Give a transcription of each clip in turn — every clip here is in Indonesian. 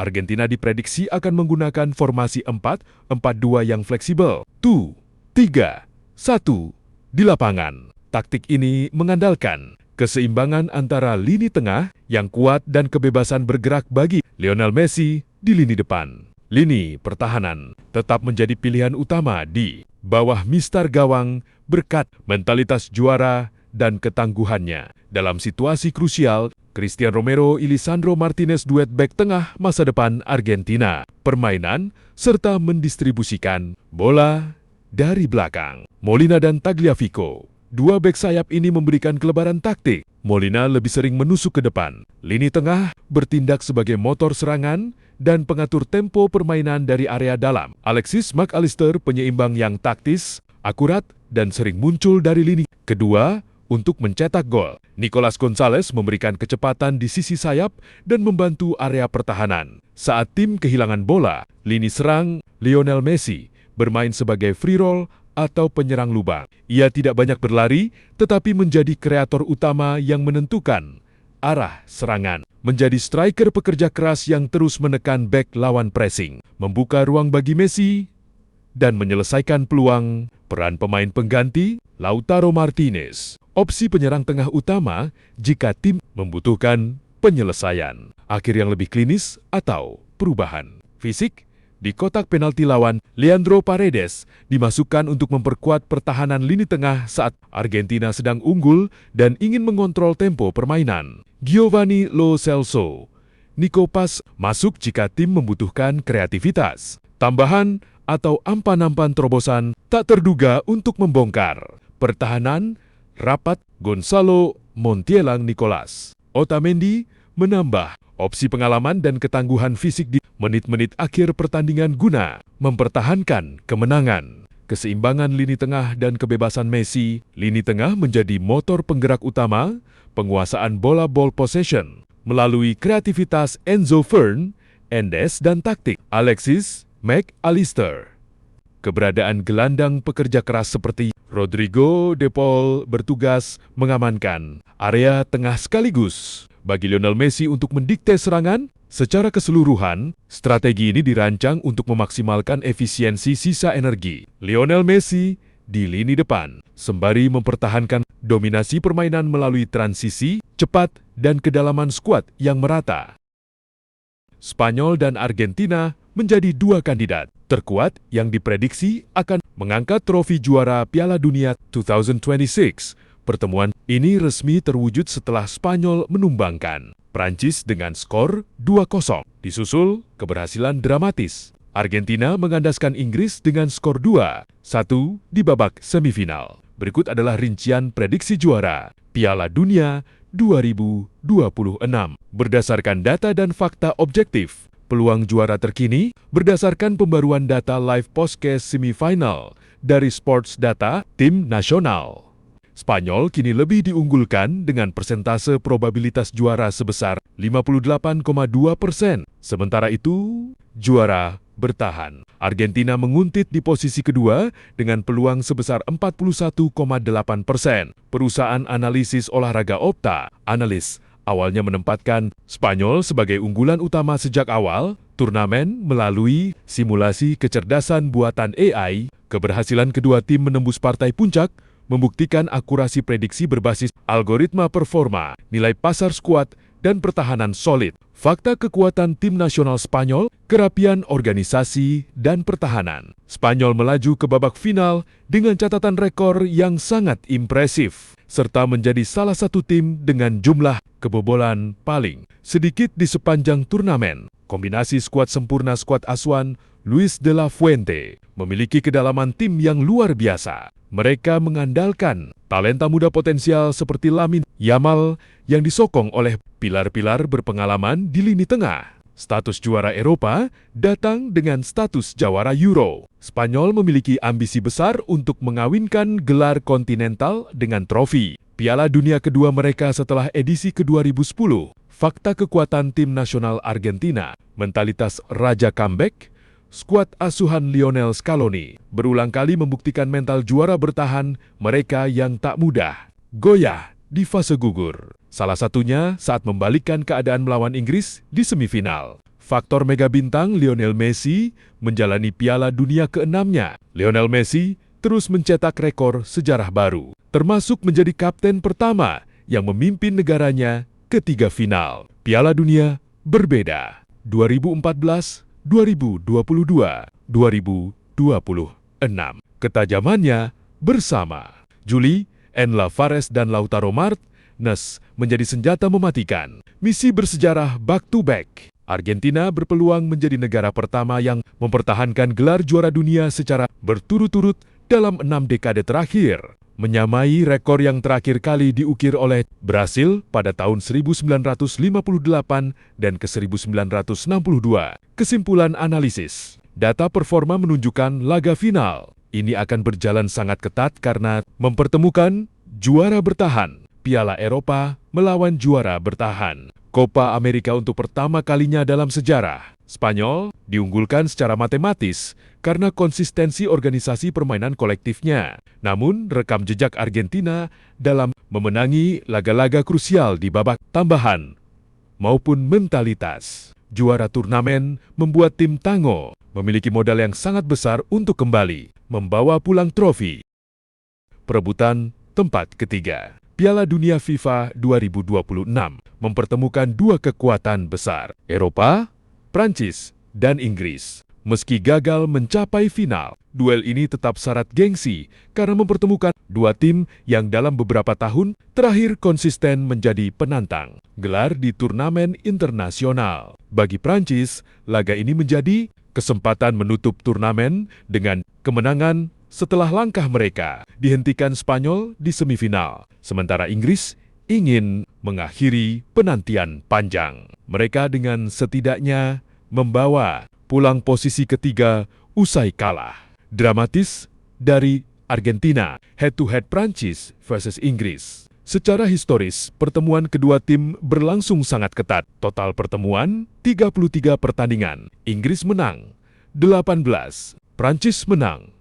Argentina diprediksi akan menggunakan formasi 4-4-2 yang fleksibel. 3-1 di lapangan. Taktik ini mengandalkan keseimbangan antara lini tengah yang kuat dan kebebasan bergerak bagi Lionel Messi di lini depan. Lini pertahanan tetap menjadi pilihan utama di bawah mistar gawang berkat mentalitas juara dan ketangguhannya. Dalam situasi krusial, Cristian Romero, Lisandro Martinez duet bek tengah masa depan Argentina. Permainan serta mendistribusikan bola dari belakang. Molina dan Tagliafico. Dua bek sayap ini memberikan kelebaran taktik. Molina lebih sering menusuk ke depan. Lini tengah bertindak sebagai motor serangan dan pengatur tempo permainan dari area dalam. Alexis Mac Allister penyeimbang yang taktis, akurat, dan sering muncul dari lini kedua untuk mencetak gol. Nicolas Gonzalez memberikan kecepatan di sisi sayap dan membantu area pertahanan. Saat tim kehilangan bola, lini serang Lionel Messi bermain sebagai free roll atau penyerang lubang. Ia tidak banyak berlari, tetapi menjadi kreator utama yang menentukan arah serangan. Menjadi striker pekerja keras yang terus menekan bek lawan pressing, membuka ruang bagi Messi, dan menyelesaikan peluang. Peran pemain pengganti, Lautaro Martinez, opsi penyerang tengah utama jika tim membutuhkan penyelesaian. Akhir yang lebih klinis atau perubahan fisik. Di kotak penalti lawan, Leandro Paredes dimasukkan untuk memperkuat pertahanan lini tengah saat Argentina sedang unggul dan ingin mengontrol tempo permainan. Giovanni Lo Celso, Nico Paz masuk jika tim membutuhkan kreativitas, tambahan atau ampan-ampan terobosan tak terduga untuk membongkar. Pertahanan, rapat Gonzalo Montiel Nicolas. Otamendi menambah opsi pengalaman dan ketangguhan fisik di menit-menit akhir pertandingan guna mempertahankan kemenangan. Keseimbangan lini tengah dan kebebasan Messi, lini tengah menjadi motor penggerak utama, penguasaan bola ball possession, melalui kreativitas Enzo Fernandez dan taktik Alexis Mac Allister. Keberadaan gelandang pekerja keras seperti Rodrigo De Paul bertugas mengamankan area tengah sekaligus. Bagi Lionel Messi untuk mendikte serangan, secara keseluruhan, strategi ini dirancang untuk memaksimalkan efisiensi sisa energi Lionel Messi di lini depan, sembari mempertahankan dominasi permainan melalui transisi cepat dan kedalaman skuad yang merata. Spanyol dan Argentina menjadi dua kandidat terkuat yang diprediksi akan mengangkat trofi juara Piala Dunia 2026. Pertemuan ini resmi terwujud setelah Spanyol menumbangkan Prancis dengan skor 2-0. Disusul keberhasilan dramatis Argentina mengandaskan Inggris dengan skor 2-1 di babak semifinal. Berikut adalah rincian prediksi juara Piala Dunia 2026. Berdasarkan data dan fakta objektif, peluang juara terkini berdasarkan pembaruan data live podcast semifinal dari Sports Data Tim Nasional. Spanyol kini lebih diunggulkan dengan persentase probabilitas juara sebesar 58,2%. Sementara itu, juara bertahan. Argentina menguntit di posisi kedua dengan peluang sebesar 41,8%. Perusahaan analisis olahraga Opta, analis, awalnya menempatkan Spanyol sebagai unggulan utama sejak awal turnamen melalui simulasi kecerdasan buatan AI. Keberhasilan kedua tim menembus partai puncak membuktikan akurasi prediksi berbasis algoritma performa, nilai pasar skuad, dan pertahanan solid. Fakta kekuatan tim nasional Spanyol, kerapian organisasi, dan pertahanan. Spanyol melaju ke babak final dengan catatan rekor yang sangat impresif, serta menjadi salah satu tim dengan jumlah kebobolan paling sedikit di sepanjang turnamen. Kombinasi skuad sempurna skuad asuhan Luis de la Fuente memiliki kedalaman tim yang luar biasa. Mereka mengandalkan talenta muda potensial seperti Lamine Yamal yang disokong oleh pilar-pilar berpengalaman di lini tengah. Status juara Eropa datang dengan status jawara Euro. Spanyol memiliki ambisi besar untuk mengawinkan gelar kontinental dengan trofi Piala Dunia kedua mereka setelah edisi ke-2010. Fakta kekuatan tim nasional Argentina, mentalitas raja comeback, skuad asuhan Lionel Scaloni berulang kali membuktikan mental juara bertahan mereka yang tak mudah goyah di fase gugur. Salah satunya saat membalikkan keadaan melawan Inggris di semifinal. faktor mega bintang Lionel Messi menjalani Piala Dunia ke-6-nya. Lionel Messi terus mencetak rekor sejarah baru, termasuk menjadi kapten pertama yang memimpin negaranya ke 3 final Piala Dunia berbeda: 2014, 2022, 2026. Ketajamannya bersama Juli, Enla Fares dan Lautaro Martinez menjadi senjata mematikan. Misi bersejarah back-to-back. Argentina berpeluang menjadi negara pertama yang mempertahankan gelar juara dunia secara berturut-turut dalam 6 dekade terakhir, menyamai rekor yang terakhir kali diukir oleh Brasil pada tahun 1958 dan ke-1962. Kesimpulan analisis. Data performa menunjukkan laga final ini akan berjalan sangat ketat karena mempertemukan juara bertahan Piala Eropa melawan juara bertahan Copa America untuk pertama kalinya dalam sejarah. Spanyol diunggulkan secara matematis karena konsistensi organisasi permainan kolektifnya. Namun, rekam jejak Argentina dalam memenangi laga-laga krusial di babak tambahan maupun mentalitas juara turnamen membuat tim Tango memiliki modal yang sangat besar untuk kembali membawa pulang trofi. Perebutan tempat ketiga. Piala Dunia FIFA 2026 mempertemukan 2 kekuatan besar, Eropa, Prancis, dan Inggris. Meski gagal mencapai final, duel ini tetap syarat gengsi karena mempertemukan 2 tim yang dalam beberapa tahun terakhir konsisten menjadi penantang gelar di turnamen internasional. Bagi Prancis, laga ini menjadi kesempatan menutup turnamen dengan kemenangan setelah langkah mereka dihentikan Spanyol di semifinal. Sementara Inggris ingin mengakhiri penantian panjang mereka dengan setidaknya membawa pulang posisi ketiga usai kalah dramatis dari Argentina. Head-to-head Prancis versus Inggris. Secara historis, pertemuan kedua tim berlangsung sangat ketat. Total pertemuan 33 pertandingan. Inggris menang 18, Prancis menang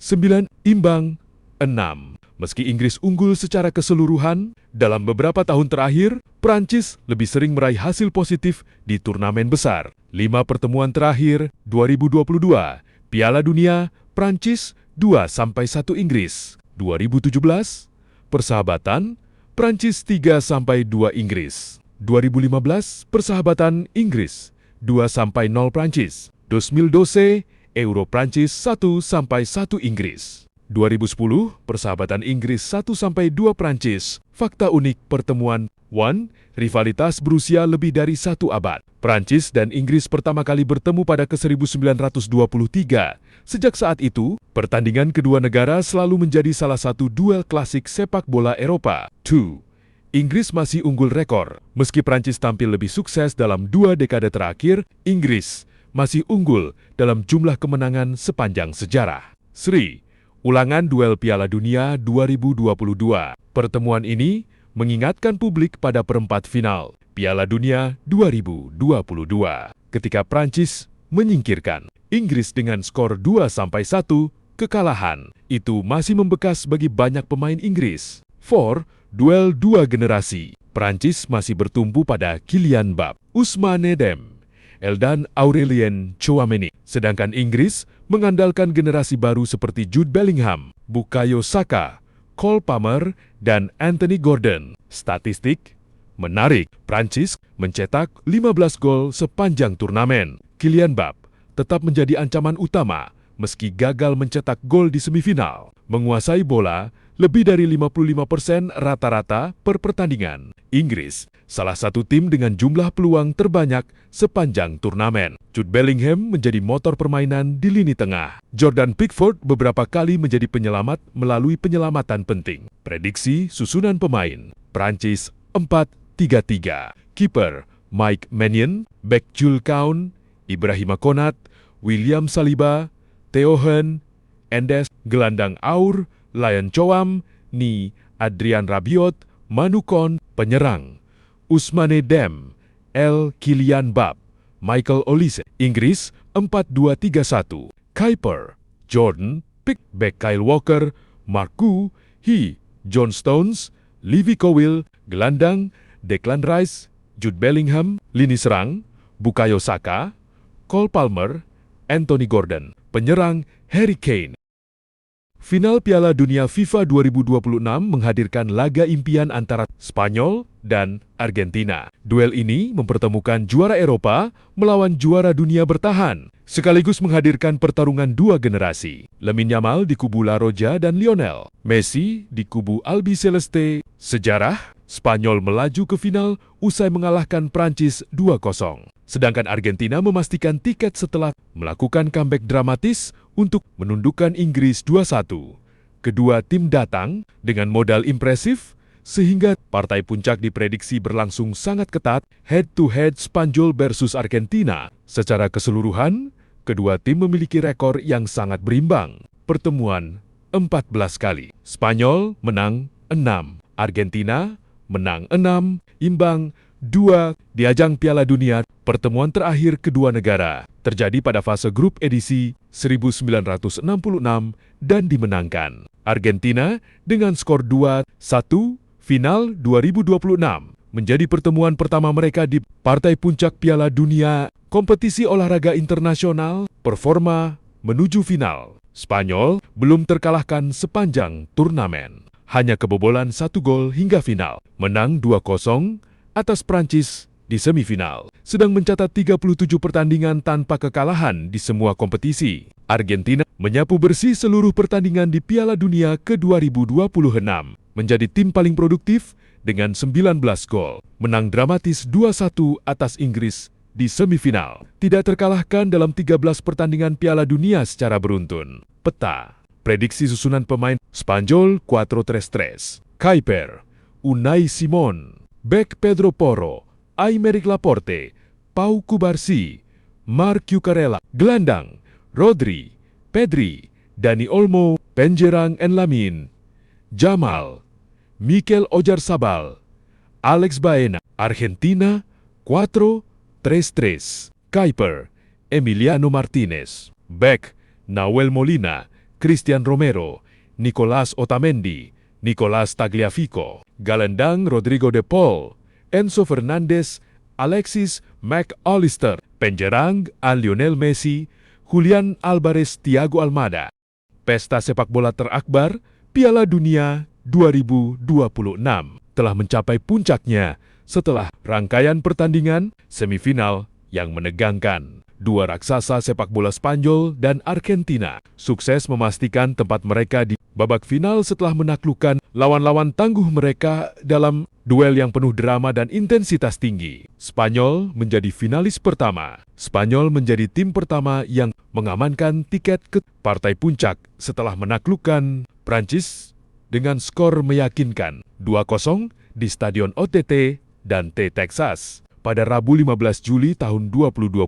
9, imbang 6. Meski Inggris unggul secara keseluruhan, dalam beberapa tahun terakhir, Prancis lebih sering meraih hasil positif di turnamen besar. 5 pertemuan terakhir, 2022, Piala Dunia, Prancis 2-1 Inggris. 2017, persahabatan, Prancis 3-2 Inggris. 2015, persahabatan Inggris 2-0 Prancis. 2012, Euro Prancis 1-1 Inggris. 2010, persahabatan Inggris 1-2 Prancis. Fakta unik pertemuan 1, rivalitas berusia lebih dari 1 abad. Prancis dan Inggris pertama kali bertemu pada ke-1923. Sejak saat itu, pertandingan kedua negara selalu menjadi salah satu duel klasik sepak bola Eropa. 2. Inggris masih unggul rekor. Meski Prancis tampil lebih sukses dalam 2 dekade terakhir, Inggris masih unggul dalam jumlah kemenangan sepanjang sejarah. 3. Ulangan duel Piala Dunia 2022. Pertemuan ini mengingatkan publik pada perempat final Piala Dunia 2022 ketika Prancis menyingkirkan Inggris dengan skor 2-1. Kekalahan itu masih membekas bagi banyak pemain Inggris. 4. Duel 2 generasi. Prancis masih bertumpu pada Kylian Mbappé, Ousmane Dembélé, dan Aurelien Tchouameni. Sedangkan Inggris mengandalkan generasi baru seperti Jude Bellingham, Bukayo Saka, Cole Palmer, dan Anthony Gordon. Statistik menarik, Prancis mencetak 15 gol sepanjang turnamen. Kylian Mbappé tetap menjadi ancaman utama meski gagal mencetak gol di semifinal. Menguasai bola lebih dari 55% rata-rata per pertandingan. Inggris, salah satu tim dengan jumlah peluang terbanyak sepanjang turnamen. Jude Bellingham menjadi motor permainan di lini tengah. Jordan Pickford beberapa kali menjadi penyelamat melalui penyelamatan penting. Prediksi susunan pemain. Prancis 4-3-3. Kiper Mike Maignan, bek Jules Kounde, Ibrahima Konate, William Saliba, Theo Hearn, Endes, gelandang Aur, Lion Chouam, Ni, Adrien Rabiot, Manu Kon, penyerang Ousmane Dembélé, Kylian Mbappé, Michael Olise. Inggris 4-2-3-1. Kuiper, Jordan Pickford, Kyle Walker, Mark Gu, John Stones, Levi Colwill, gelandang Declan Rice, Jude Bellingham, lini serang Bukayo Saka, Cole Palmer, Anthony Gordon, penyerang Harry Kane. Final Piala Dunia FIFA 2026 menghadirkan laga impian antara Spanyol dan Argentina. Duel ini mempertemukan juara Eropa melawan juara dunia bertahan, sekaligus menghadirkan pertarungan dua generasi. Lamine Yamal di kubu La Roja dan Lionel Messi di kubu Albiceleste. Sejarah, Spanyol melaju ke final usai mengalahkan Prancis 2-0. Sedangkan Argentina memastikan tiket setelah melakukan comeback dramatis untuk menundukkan Inggris 2-1. Kedua tim datang dengan modal impresif, sehingga partai puncak diprediksi berlangsung sangat ketat head-to-head Spanyol versus Argentina. Secara keseluruhan, kedua tim memiliki rekor yang sangat berimbang. Pertemuan 14 kali. Spanyol menang 6, Argentina menang 6, imbang 2 di ajang Piala Dunia. Pertemuan terakhir kedua negara terjadi pada fase grup edisi 1966 dan dimenangkan Argentina dengan skor 2-1. Final 2026 menjadi pertemuan pertama mereka di partai puncak Piala Dunia, kompetisi olahraga internasional. Performa menuju final, Spanyol belum terkalahkan sepanjang turnamen. Hanya kebobolan 1 gol hingga final, menang 2-0 atas Prancis di semifinal, sedang mencatat 37 pertandingan tanpa kekalahan di semua kompetisi. Argentina menyapu bersih seluruh pertandingan di Piala Dunia ke-2026, menjadi tim paling produktif dengan 19 gol, menang dramatis 2-1 atas Inggris di semifinal, tidak terkalahkan dalam 13 pertandingan Piala Dunia secara beruntun. Peta, prediksi susunan pemain Spanyol 4-3-3, Kuiper, Unai Simon, Bek Pedro Porro, Aymeric Laporte, Pau Cubarsí, Marc Cucurella, gelandang, Rodri, Pedri, Dani Olmo, Penjerang and Lamine, Jamal, Mikel Oyarzabal, Alex Baena. Argentina 4-3-3, Kuiper, Emiliano Martinez, Bek, Nahuel Molina, Cristian Romero, Nicolás Otamendi, Nicolás Tagliafico, gelandang Rodrigo de Paul, Enzo Fernandez, Alexis Mac Allister, penjerang Lionel Messi, Julian Alvarez, Thiago Almada. Pesta sepak bola terakbar Piala Dunia 2026 telah mencapai puncaknya setelah rangkaian pertandingan semifinal yang menegangkan. Dua raksasa sepak bola Spanyol dan Argentina sukses memastikan tempat mereka di babak final setelah menaklukkan lawan-lawan tangguh mereka dalam duel yang penuh drama dan intensitas tinggi. Spanyol menjadi finalis pertama. Spanyol menjadi tim pertama yang mengamankan tiket ke partai puncak setelah menaklukkan Prancis dengan skor meyakinkan 2-0 di Stadion OTT dan T Texas. Pada Rabu 15 Juli tahun 2026,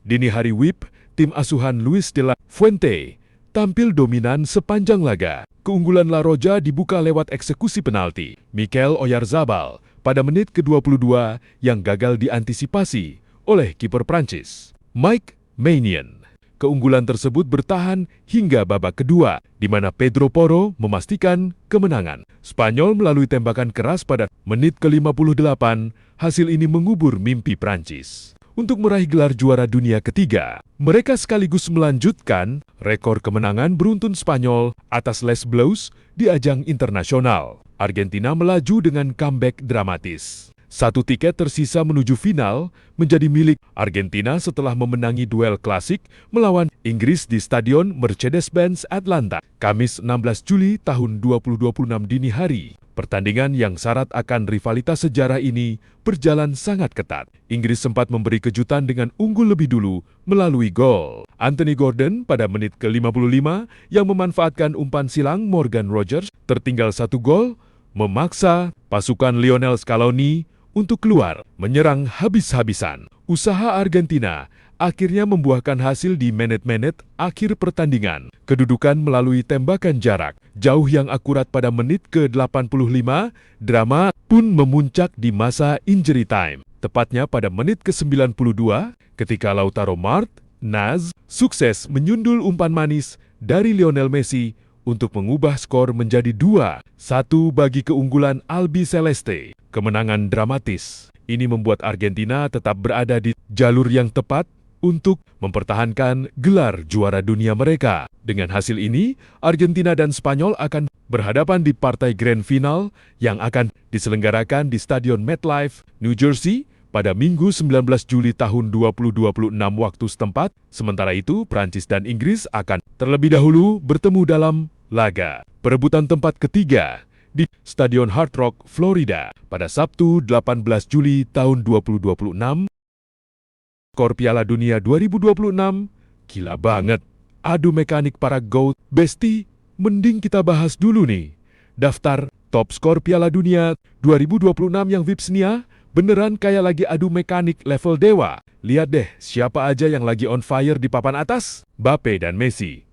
dini hari WIB, tim asuhan Luis de la Fuente tampil dominan sepanjang laga. Keunggulan La Roja dibuka lewat eksekusi penalti Mikel Oyarzabal pada menit ke-22 yang gagal diantisipasi oleh kiper Prancis, Mike Maignan. Keunggulan tersebut bertahan hingga babak kedua, di mana Pedro Porro memastikan kemenangan. Spanyol melalui tembakan keras pada menit ke-58, hasil ini mengubur mimpi Prancis untuk meraih gelar juara dunia ketiga. Mereka sekaligus melanjutkan rekor kemenangan beruntun Spanyol atas Les Bleus di ajang internasional. Argentina melaju dengan comeback dramatis. Satu tiket tersisa menuju final menjadi milik Argentina setelah memenangi duel klasik melawan Inggris di Stadion Mercedes-Benz Atlanta, Kamis 16 Juli tahun 2026 dini hari. Pertandingan yang syarat akan rivalitas sejarah ini berjalan sangat ketat. Inggris sempat memberi kejutan dengan unggul lebih dulu melalui gol Anthony Gordon pada menit ke-55 yang memanfaatkan umpan silang Morgan Rogers. Tertinggal 1 gol, memaksa pasukan Lionel Scaloni untuk keluar menyerang habis-habisan. Usaha Argentina akhirnya membuahkan hasil di menit-menit akhir pertandingan. Kedudukan melalui tembakan jarak jauh yang akurat pada menit ke-85, drama pun memuncak di masa injury time. Tepatnya pada menit ke-92 ketika Lautaro Martinez sukses menyundul umpan manis dari Lionel Messi untuk mengubah skor menjadi 2-1 bagi keunggulan Albiceleste. kemenangan dramatis. Ini membuat Argentina tetap berada di jalur yang tepat untuk mempertahankan gelar juara dunia mereka. Dengan hasil ini, Argentina dan Spanyol akan berhadapan di partai Grand Final yang akan diselenggarakan di Stadion MetLife, New Jersey, pada Minggu 19 Juli tahun 2026 waktu setempat. Sementara itu, Prancis dan Inggris akan terlebih dahulu bertemu dalam laga perebutan tempat ketiga di Stadion Hard Rock, Florida, pada Sabtu 18 Juli tahun 2026. Skor Piala Dunia 2026, gila banget. Adu mekanik para GOAT. Besti, mending kita bahas dulu nih. Daftar top skor Piala Dunia 2026 yang Vipsnia, beneran kayak lagi adu mekanik level dewa. Lihat deh siapa aja yang lagi on fire di papan atas. Mbappe dan Messi.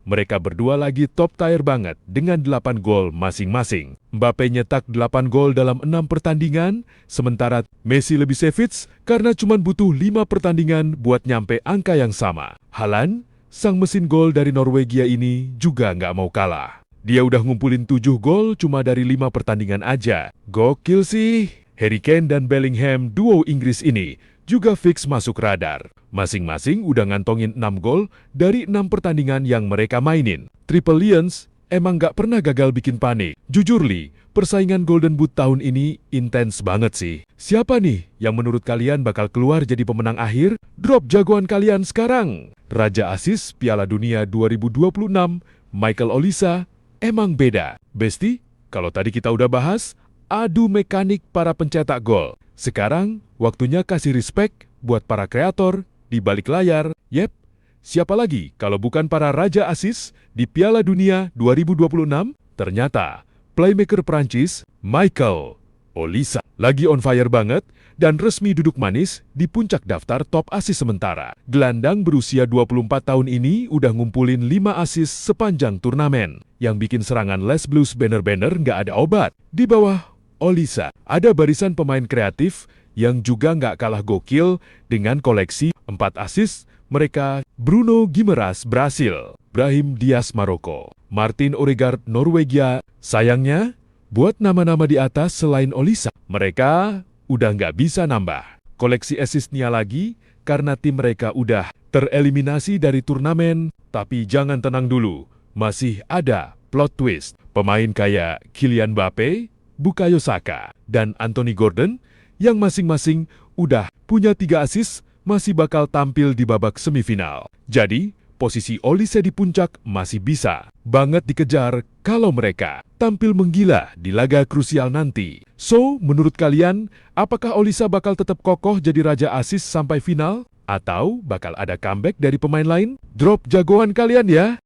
Mereka berdua lagi top tier banget dengan 8 gol masing-masing. Mbappe nyetak 8 gol dalam 6 pertandingan, sementara Messi lebih savage karena cuma butuh 5 pertandingan buat nyampe angka yang sama. Haaland, sang mesin gol dari Norwegia ini juga nggak mau kalah. Dia udah ngumpulin 7 gol cuma dari 5 pertandingan aja. Gokil sih! Harry Kane dan Bellingham, duo Inggris ini, juga fix masuk radar. Masing-masing udah ngantongin 6 gol dari 6 pertandingan yang mereka mainin. Triple Lions emang gak pernah gagal bikin panik. Jujur Li, persaingan Golden Boot tahun ini intens banget sih. Siapa nih yang menurut kalian bakal keluar jadi pemenang akhir? Drop jagoan kalian sekarang. Raja Asis Piala Dunia 2026, Michael Olise, emang beda. Besti, kalau tadi kita udah bahas, adu mekanik para pencetak gol. Sekarang, waktunya kasih respect buat para kreator di balik layar. Yep, siapa lagi kalau bukan para Raja Asis di Piala Dunia 2026? Ternyata, playmaker Prancis, Michael Olise, lagi on fire banget dan resmi duduk manis di puncak daftar top asis sementara. Gelandang berusia 24 tahun ini udah ngumpulin 5 asis sepanjang turnamen. Yang bikin serangan Les Blues bener-bener nggak ada obat. Di bawah Olise, ada barisan pemain kreatif yang juga nggak kalah gokil dengan koleksi 4 asis mereka. Bruno Guimaraes Brasil, Brahim Diaz Maroko, Martin Odegaard Norwegia. Sayangnya, buat nama-nama di atas selain Olise, mereka udah nggak bisa nambah koleksi asisnya lagi karena tim mereka udah tereliminasi dari turnamen. Tapi jangan tenang dulu, masih ada plot twist. Pemain kayak Kylian Mbappe, Bukayo Saka, dan Anthony Gordon yang masing-masing udah punya 3 asis masih bakal tampil di babak semifinal. Jadi, posisi Olise di puncak masih bisa banget dikejar kalau mereka tampil menggila di laga krusial nanti. So, menurut kalian, apakah Olise bakal tetap kokoh jadi Raja Asis sampai final? Atau bakal ada comeback dari pemain lain? Drop jagoan kalian ya!